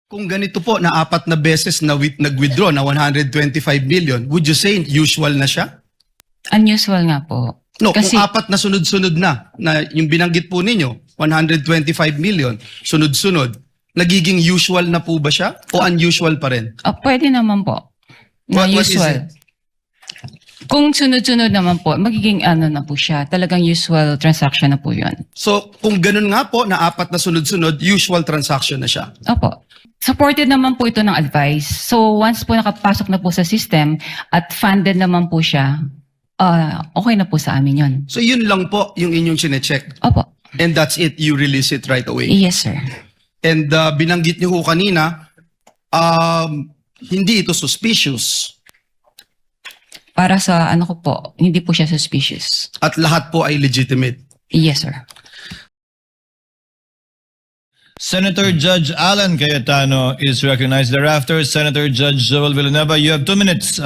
Kung ganito po na 4 na beses na nag-withdraw na 125 million, would you say usual na siya? Unusual nga po. No, Kasi, kung 4 na sunod-sunod na yung binanggit po ninyo, 125 million, sunod-sunod, nagiging usual na po ba siya o unusual pa rin? pwede naman po. Na What is usual. it? Kung sunod-sunod naman po, magiging ano na po siya. Talagang usual transaction na po yun. So, kung ganun nga po na 4 na sunod-sunod, usual transaction na siya. Opo. Supported naman po ito ng advice. So once po nakapasok na po sa system at funded naman po siya, okay na po sa amin yun. So, yun lang po yung inyong sinecheck. Opo. And that's it, you release it right away. Yes, sir. And binanggit niyo ko kanina, hindi ito suspicious. Para sa ano ko po, hindi po siya suspicious. At lahat po ay legitimate. Yes, sir. Senator Judge Alan Cayetano is recognized. Thereafter, Senator Judge Joel Villanueva. You have 2 minutes.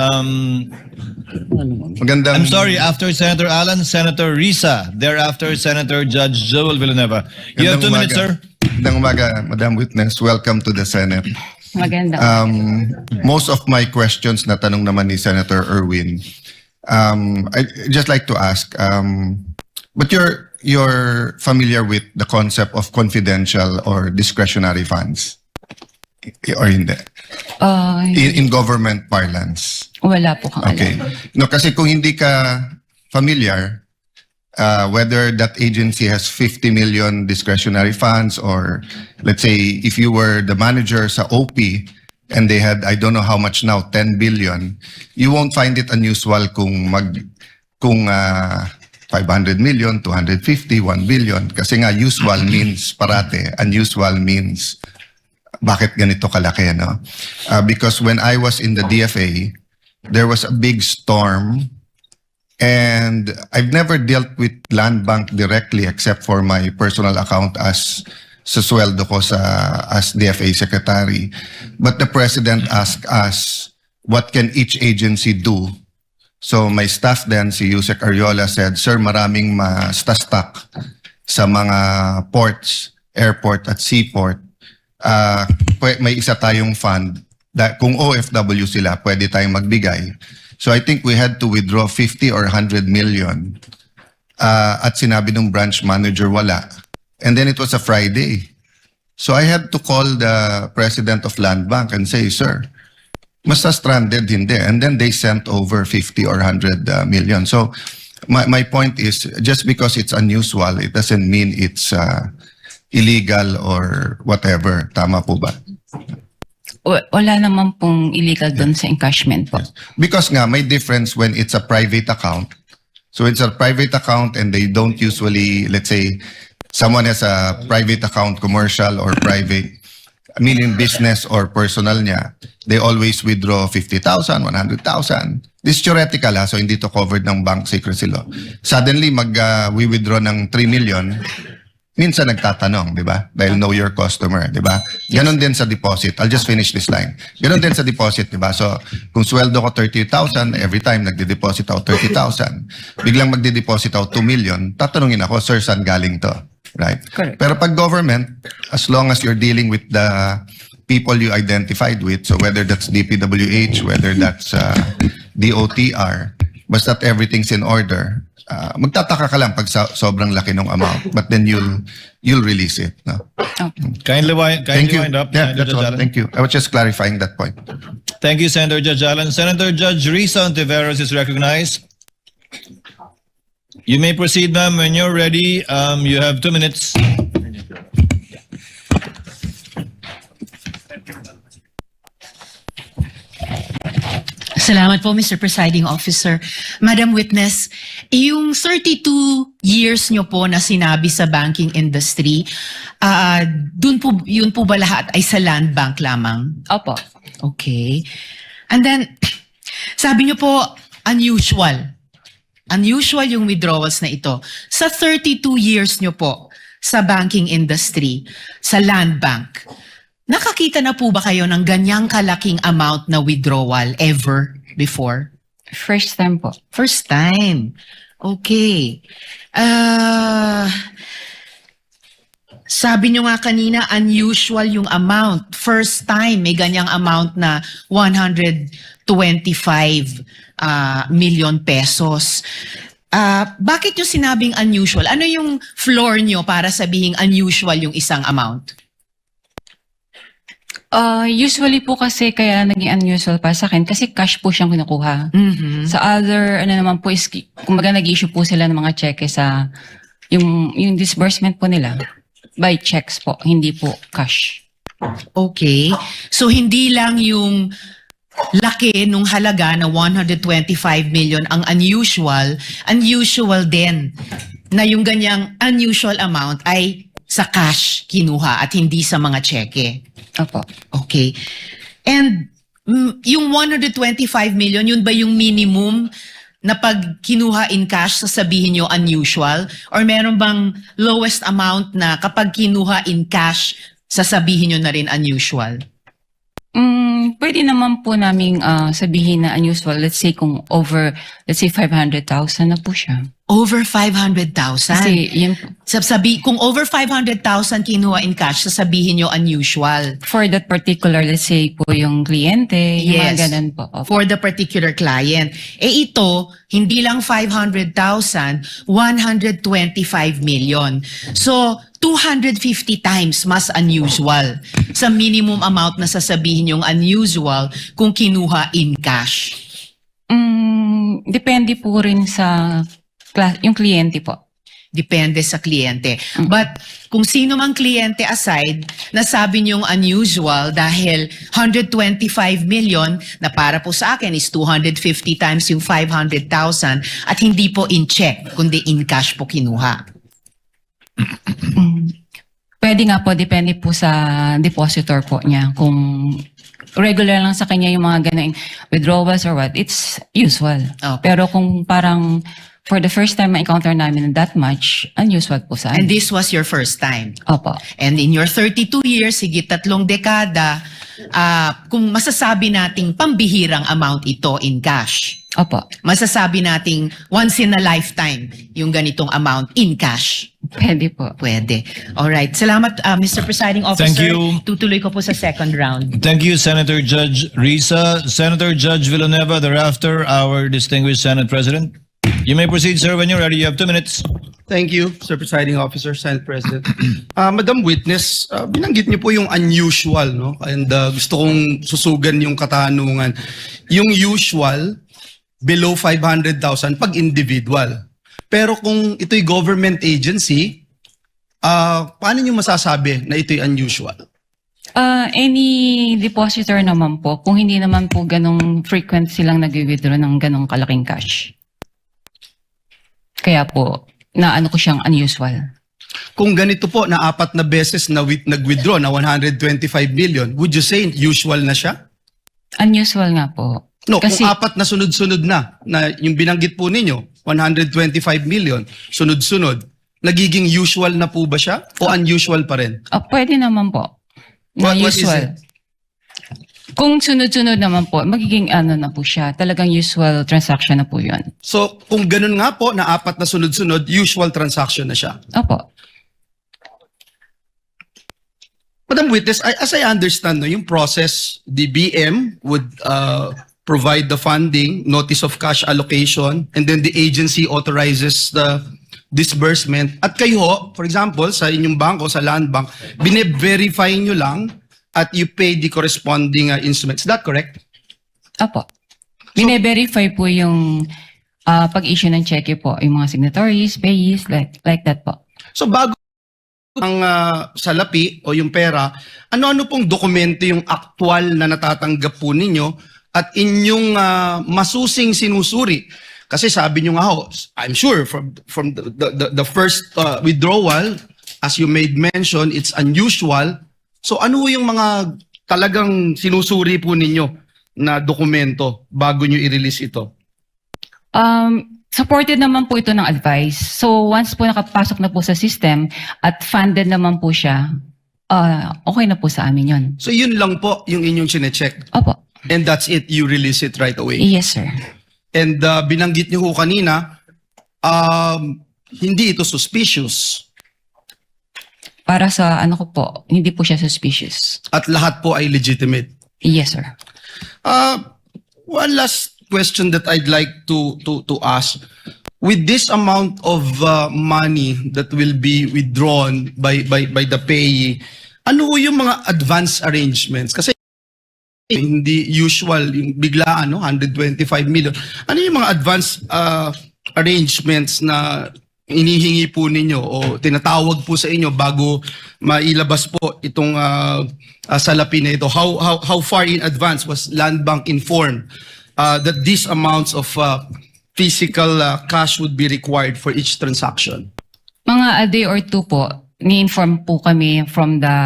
Magandang, I'm sorry, after Senator Alan, Senator Risa. Thereafter, Senator Judge Joel Villanueva. You have 2 minutes, sir. Magandang umaga, Madam Witness. Welcome to the Senate. Maganda. Most of my questions na tanong naman ni Senator Erwin, I'd just like to ask, but you're familiar with the concept of confidential or discretionary funds? Or hindi? In government parlance? Wala po kang Okay. alam. No, kasi kung hindi ka familiar, whether that agency has 50 million discretionary funds or let's say if you were the manager sa OP and they had, I don't know how much now, 10 billion, you won't find it unusual kung 500 million, 250, 1 billion. Kasi nga usual means parate, unusual means bakit ganito kalaki, no? Because when I was in the DFA, there was a big storm and I've never dealt with Land Bank directly except for my personal account as sa sweldo ko as DFA secretary. But the president asked us, what can each agency do? So my staff then, si Yusek Ariola said, Sir, maraming ma-stuck sa mga ports, airport at seaport. May isa tayong fund. Kung OFW sila, pwede tayong magbigay. So I think we had to withdraw 50 or 100 million. At sinabi ng branch manager, wala. And then it was a Friday. So I had to call the president of Land Bank and say, Sir, mas stranded hindi. And then they sent over 50 or 100 million. So my point is, just because it's unusual, it doesn't mean it's illegal or whatever. Tama po ba? Wala naman pong illegal doon sa encashment po. Because nga, may difference when it's a private account. So it's a private account and they don't usually, let's say, someone has a private account, commercial or private, meaning business or personal niya, they always withdraw 50,000, 100,000. This is theoretical so hindi to covered ng bank secrecy law. Suddenly, we withdraw ng 3 million, minsan nagtatanong, di ba? Dahil know your customer, di ba? Ganon din sa deposit. I'll just finish this line. Ganon din sa deposit, di ba? So, kung sweldo ko 30,000, every time nagde-deposit ako 30,000, biglang magde-deposit ako 2 million, tatanungin ako, Sir, saan galing to? Right? Correct. Pero pag government, as long as you're dealing with the people you identified with, so whether that's DPWH, whether that's DOTR, basta't everything's in order, magtataka ka lang pag sobrang laki ng amount, but then you'll release it. No? Kindly Thank you. wind up. Yeah, Senator that's Judge all. Alan. Thank you. I was just clarifying that point. Thank you, Senator Judge Alan. Senator Judge Risa Ontiveros is recognized. You may proceed, ma'am, when you're ready. You have 2 minutes. Salamat po, Mr. Presiding Officer. Madam Witness, yung 32 years nyo po na sinabi sa banking industry, yun po ba lahat ay sa Land Bank lamang? Opo. Okay. And then, sabi nyo po, unusual. Unusual yung withdrawals na ito. Sa 32 years nyo po sa banking industry, sa Land Bank, nakakita na po ba kayo ng ganyang kalaking amount na withdrawal ever before? First time po. First time. Okay. Sabi nyo nga kanina, unusual yung amount. First time may ganyang amount na 125 million pesos. Bakit yung sinabing unusual? Ano yung floor nyo para sabihing unusual yung isang amount? Usually po kasi kaya naging unusual para sa akin kasi cash po siyang kinukuha. Mhm. Sa other, ano naman po is, kumbaga nag-issue po sila ng mga cheque sa, yung disbursement po nila. By checks po, hindi po cash. Okay. So hindi lang yung laki nung halaga na 125 million ang unusual din na yung ganyang unusual amount ay sa cash kinuha at hindi sa mga cheque. Opo. Okay. And yung 125 million, yun ba yung minimum na pag kinuha in cash, sasabihin nyo unusual? Or meron bang lowest amount na kapag kinuha in cash, sasabihin nyo na rin unusual? Pwede naman po naming sabihin na unusual. Let's say kung over, let's say 500,000 na po siya. Over 500,000? Kasi yun, Kung over 500,000 kinuha in cash, sasabihin nyo unusual. for that particular, let's say po yung kliyente, yung Yes. mga ganun po. Opo. For the particular client. Ito, hindi lang 500,000, 125 million. So, 250 times mas unusual sa minimum amount na sasabihin yung unusual kung kinuha in cash. Depende po rin sa yung kliyente po. Depende sa kliyente. But kung sino mang kliyente aside, nasabi niyong unusual dahil 125 million na para po sa akin is 250 times yung 500,000 at hindi po in check, kundi in cash po kinuha. Pwede nga po, depende po sa depositor po niya. Kung regular lang sa kanya yung mga ganang withdrawals or what, it's usual. Okay. Pero kung parang for the first time ma-encounter namin that much, unusual po sa And amin. this was your first time. Opo. And in your 32 years, higit 3 dekada, kung masasabi nating pambihirang amount ito in cash, Opo. masasabi nating once in a lifetime yung ganitong amount in cash. Pwede po. Pwede. Alright. Salamat, Mr. Presiding Officer. Thank you. Tutuloy ko po sa second round. Thank you, Senator Judge Risa. Senator Judge Villanueva, thereafter, our distinguished Senate President. You may proceed, sir, when you're ready. You have 2 minutes. Thank you, Sir Presiding Officer, Senate President. Madam Witness, binanggit niyo po yung unusual, no? And gusto kong susugan yung katanungan. Yung usual, below 500,000 pag individual. Pero kung ito'y government agency, paano niyo masasabi na ito'y unusual? Any depositor naman po, kung hindi naman po ganong frequent silang nag-withdraw ng ganong kalaking cash. Kaya po, naano ko siyang unusual. Kung ganito po na 4 na beses na nag-withdraw na 125 million, would you say usual na siya? Unusual nga po. No, Kasi, kung 4 na sunod-sunod na yung binanggit po ninyo, 125 million, sunod-sunod, nagiging usual na po ba siya o unusual pa rin? pwede naman po. Na What is usual. it? Kung sunod-sunod naman po, magiging ano na po siya. Talagang usual transaction na po yun. So, kung ganun nga po na 4 na sunod-sunod, usual transaction na siya. Opo. Madam Witness, as I understand, no, yung process, the BM would provide the funding, notice of cash allocation, and then the agency authorizes the disbursement. At kayo, for example, sa inyong bangko, sa Land Bank, bine-verify nyo lang at you pay the corresponding instruments. Is that correct? Opo. Bine-verify po yung pag-issue ng cheque po, yung mga signatories, payees, like that po. So bago ang salapi o yung pera, ano-ano pong dokumento yung aktual na natatanggap po ninyo at inyong masusing sinusuri? Kasi sabi nyo nga ho, I'm sure from the first withdrawal, as you made mention, it's unusual. So ano yung mga talagang sinusuri po ninyo na dokumento bago nyo i-release ito? Supported naman po ito ng advice. So once po nakapasok na po sa system at funded naman po siya, okay na po sa amin yun. So yun lang po yung inyong chinecheck. Opo. And that's it, you release it right away. Yes, sir. And binanggit niyo ho kanina, hindi ito suspicious. Para sa ano ko po, hindi po siya suspicious. At lahat po ay legitimate. Yes, sir. One last question that I'd like to ask. With this amount of money that will be withdrawn by the payee, ano yung mga advance arrangements? Kasi hindi usual yung biglaan, no? 125 million. Ano yung mga advance arrangements na inihingi po ninyo o tinatawag po sa inyo bago mailabas po itong salapi na ito? How far in advance was Land Bank informed that these amounts of physical cash would be required for each transaction? Mga a day or two po, ni-inform po kami from the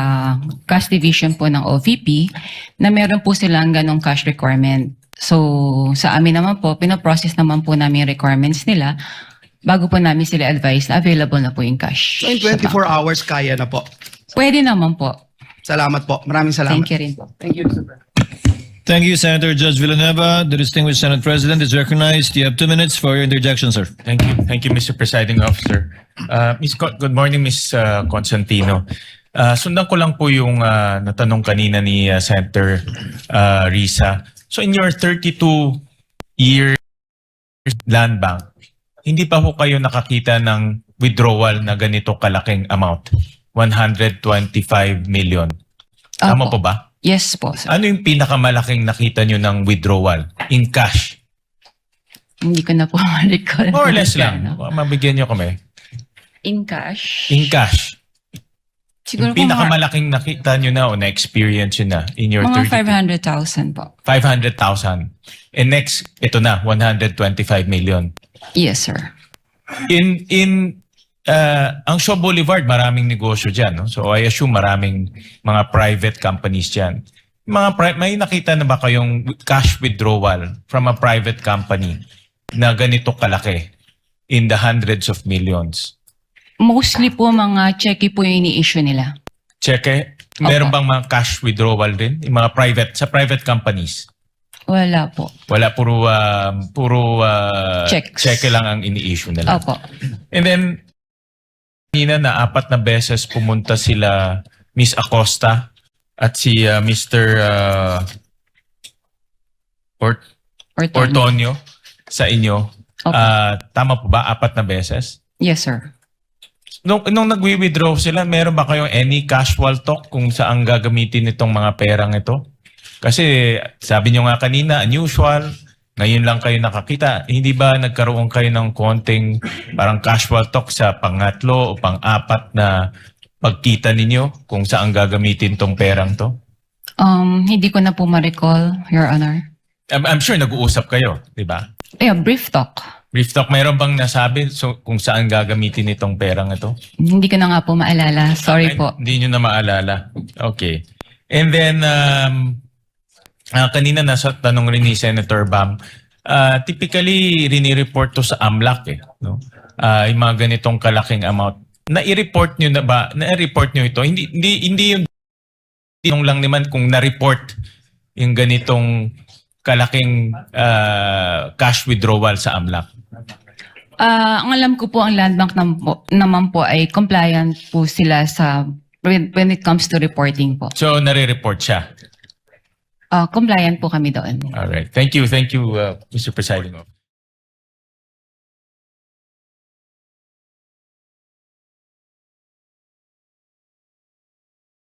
cash division po ng OVP na meron po silang ganong cash requirement. So, sa amin naman po, pinaprocess naman po namin yung requirements nila bago po namin sila advise na available na po yung cash. So in sa 24 bank. hours, kaya na po. Pwede naman po. Salamat po. Maraming salamat. Thank you rin po. Thank you, Mr. President. Thank you, Senator Judge Villanueva. The distinguished Senate President is recognized. You have 2 minutes for your interjection, sir. Thank you. Thank you, Mr. Presiding Officer. Good morning, Ms. Constantino. Sundan ko lang po yung natanong kanina ni Senator Risa. So in your 32-year land bank, hindi pa po kayo nakakita ng withdrawal na ganito kalaking amount? 125 million. Tama Opo. po ba? Yes po, sir. Ano yung pinakamalaking nakita nyo ng withdrawal in cash? Hindi ko na po ma-recall. More or less lang. Mabigyan nyo kami. In cash? In cash. Siguro Yung po mga, pinakamalaking nakita nyo na o na-experience nyo na in your mga 32. 500,000 po. 500,000. And next, ito na, 125 million. Yes, sir. Ang Shaw Boulevard, maraming negosyo dyan. No? So I assume maraming mga private companies dyan. May nakita na ba kayong cash withdrawal from a private company na ganito kalaki in the hundreds of millions? Mostly po mga cheque po yung ini-issue nila. Cheque? Meron Opo. bang mga cash withdrawal din? Yung mga sa private companies? Wala po. Wala, puro Checks. cheque lang ang ini-issue nila. Opo. And then, kanina na 4 na beses pumunta sila Miss Acosta at si Mr. Ortonio sa inyo. Opo. Tama po ba? 4 na beses? Yes, sir. Nung nagwi-withdraw sila, meron ba kayong any casual talk kung saan gagamitin itong mga perang ito? Kasi sabi nyo nga kanina, unusual, ngayon lang kayo nakakita. Hindi ba nagkaroon kayo ng konting parang casual talk sa pangatlo o pang-apat na pagkita ninyo kung saan gagamitin tong perang to? Hindi ko na po ma-recall, Your Honor. I'm sure nag-uusap kayo, di ba? Yeah, brief talk. Brief talk, mayroon bang nasabi kung saan gagamitin itong perang ito? Hindi ko na nga po maalala. Sorry Ay, po. Hindi nyo na maalala. Okay. And then, kanina nasa tanong rin ni Senator Bam, typically rini-report to sa AMLAC no? Yung mga ganitong kalaking amount. Na-report nyo na ba? Na-report nyo ito? Hindi yung lang naman kung na-report yung ganitong kalaking cash withdrawal sa AMLAC. Ang alam ko po, ang Land Bank naman po ay compliant po sila sa when it comes to reporting po. So, nare-report siya. Compliant po kami doon. All right. Thank you, Mr. Presiding Officer.